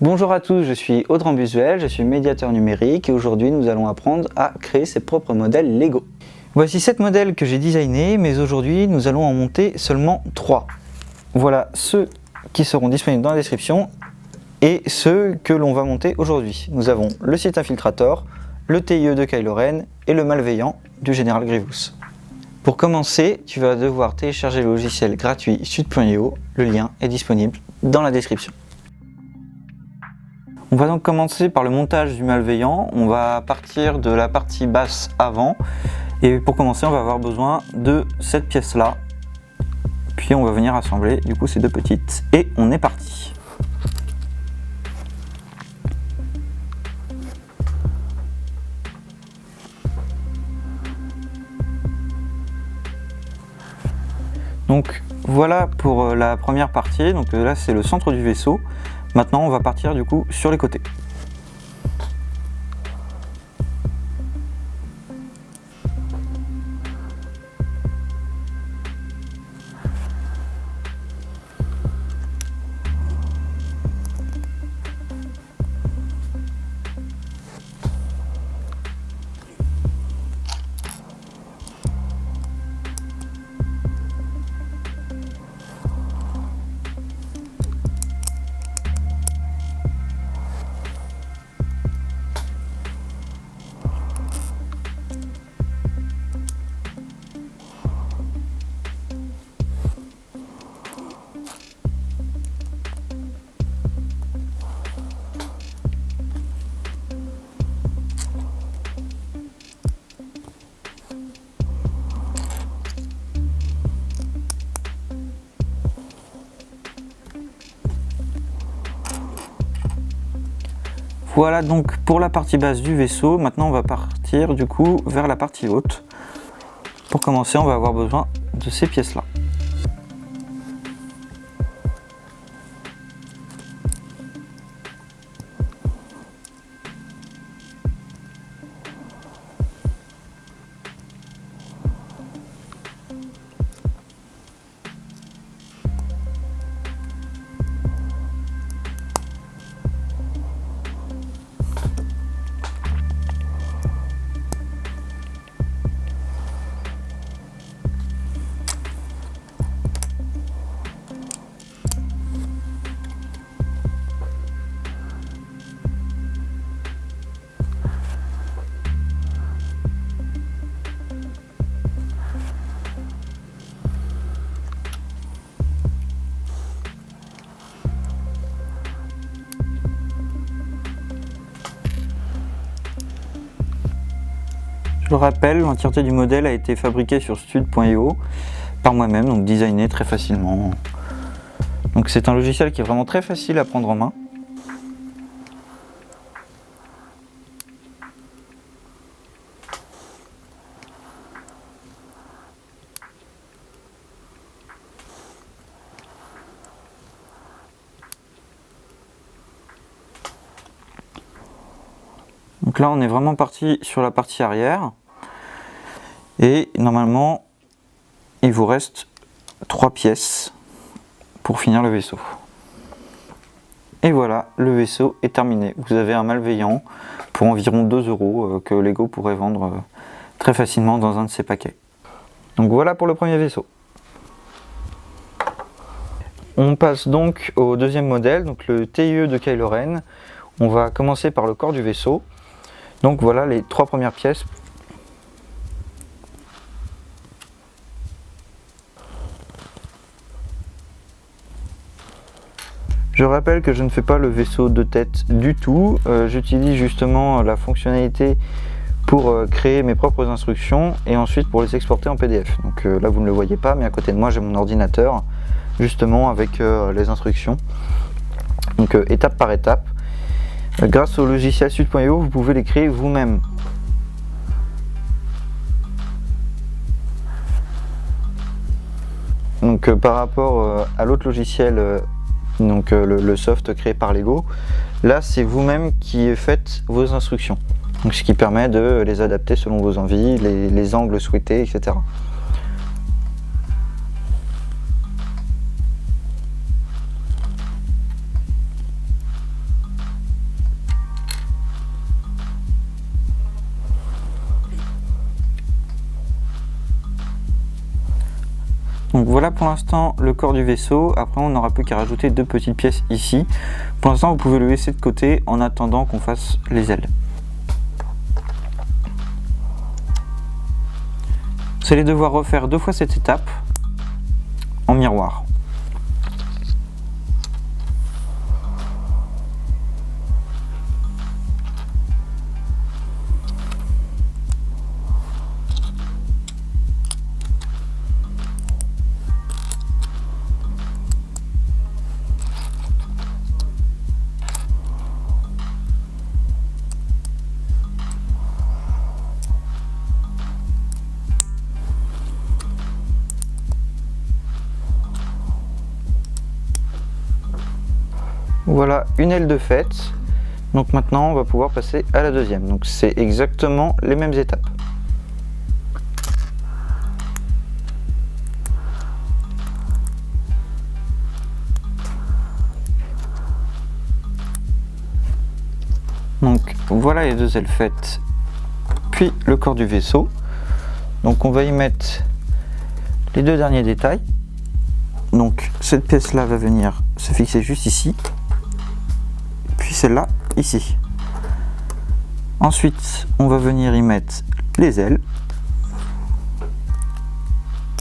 Bonjour à tous, je suis Audran Busuel, je suis médiateur numérique et aujourd'hui nous allons apprendre à créer ses propres modèles Lego. Voici 7 modèles que j'ai designés, mais aujourd'hui nous allons en monter seulement 3. Voilà ceux qui seront disponibles dans la description et ceux que l'on va monter aujourd'hui. Nous avons le Sith Infiltrator, le TIE de Kylo Ren et le Malveillant du Général Grievous. Pour commencer, tu vas devoir télécharger le logiciel gratuit Sud.io, le lien est disponible dans la description. On va donc commencer par le montage du Malveillant. On va partir de la partie basse avant. Et pour commencer, on va avoir besoin de cette pièce-là. Puis on va venir assembler du coup ces deux petites. Et on est parti. Donc voilà pour la première partie. Donc là c'est le centre du vaisseau. Maintenant on va partir du coup sur les côtés. Voilà donc pour la partie basse du vaisseau. Maintenant on va partir du coup vers la partie haute. Pour commencer on va avoir besoin de ces pièces là. Je le rappelle, l'entièreté du modèle a été fabriquée sur Stud.io par moi-même, donc designé très facilement. Donc c'est un logiciel qui est vraiment très facile à prendre en main. Donc là on est vraiment parti sur la partie arrière et normalement il vous reste 3 pièces pour finir le vaisseau. Et voilà, le vaisseau est terminé. Vous avez un Malveillant pour environ 2 € que Lego pourrait vendre très facilement dans un de ses paquets. Donc voilà pour le premier vaisseau. On passe donc au deuxième modèle, donc le TIE de Kylo Ren. On va commencer par le corps du vaisseau. Donc voilà les 3 premières pièces. Je rappelle que je ne fais pas le vaisseau de tête du tout. J'utilise justement la fonctionnalité pour créer mes propres instructions et ensuite pour les exporter en PDF. Donc là vous ne le voyez pas, mais à côté de moi j'ai mon ordinateur justement avec les instructions. Donc étape par étape. Grâce au logiciel Sud.io, vous pouvez les créer vous-même. Donc par rapport à l'autre logiciel, le soft créé par Lego, là c'est vous-même qui faites vos instructions. Donc, ce qui permet de les adapter selon vos envies, les angles souhaités, etc. Donc voilà pour l'instant le corps du vaisseau. Après on n'aura plus qu'à rajouter 2 petites pièces ici. Pour l'instant vous pouvez le laisser de côté en attendant qu'on fasse les ailes. Vous allez devoir refaire 2 fois cette étape en miroir. Voilà une aile de faite. Donc maintenant on va pouvoir passer à la deuxième. Donc c'est exactement les mêmes étapes. Donc voilà les 2 ailes faites, puis le corps du vaisseau. Donc on va y mettre les 2 derniers détails. Donc cette pièce là va venir se fixer juste ici, puis celle-là ici. Ensuite on va venir y mettre les ailes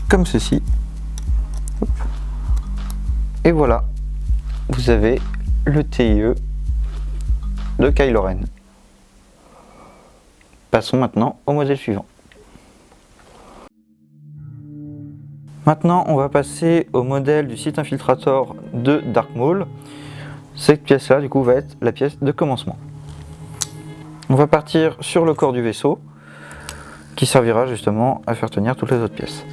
comme ceci. Hop. Et voilà, vous avez le TIE de Kylo Ren. Passons maintenant au modèle suivant. Maintenant on va passer au modèle du Sith Infiltrator de Dark Maul. Cette pièce là du coup va être la pièce de commencement. On va partir sur le corps du vaisseau qui servira justement à faire tenir toutes les autres pièces.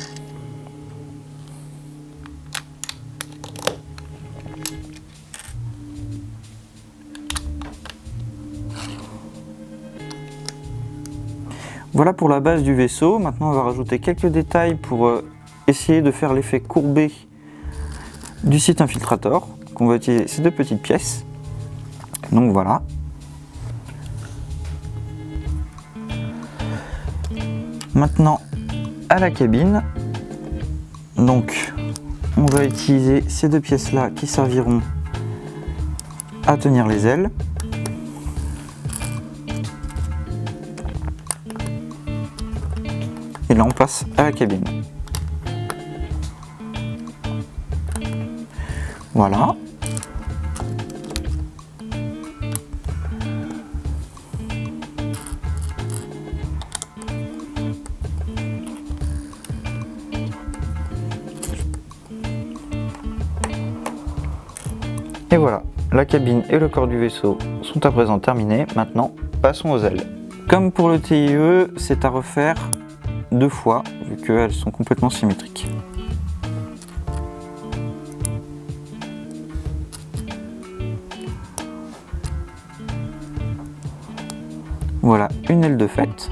Voilà pour la base du vaisseau. Maintenant on va rajouter quelques détails pour essayer de faire l'effet courbé du Sith Infiltrator. Donc on va utiliser ces 2 petites pièces. Donc voilà. Maintenant à la cabine. Donc on va utiliser ces 2 pièces là qui serviront à tenir les ailes. Et là on passe à la cabine. Voilà. Et voilà, la cabine et le corps du vaisseau sont à présent terminés. Maintenant, passons aux ailes. Comme pour le TIE, c'est à refaire 2 fois, vu qu'elles sont complètement symétriques. Voilà une aile de faite.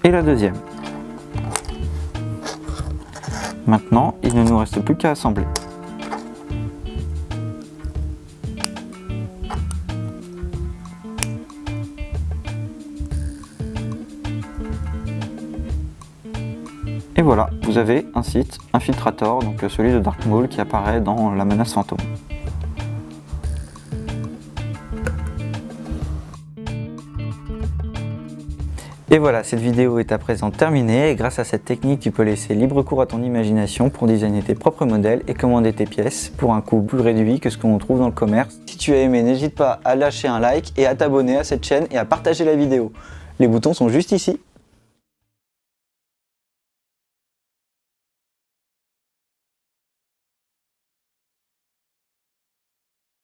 Et la deuxième. Maintenant, il ne nous reste plus qu'à assembler. Et voilà, vous avez un Sith Infiltrator, donc celui de Dark Maul qui apparaît dans la menace fantôme. Et voilà, cette vidéo est à présent terminée et grâce à cette technique, tu peux laisser libre cours à ton imagination pour designer tes propres modèles et commander tes pièces pour un coût plus réduit que ce qu'on trouve dans le commerce. Si tu as aimé, n'hésite pas à lâcher un like et à t'abonner à cette chaîne et à partager la vidéo. Les boutons sont juste ici.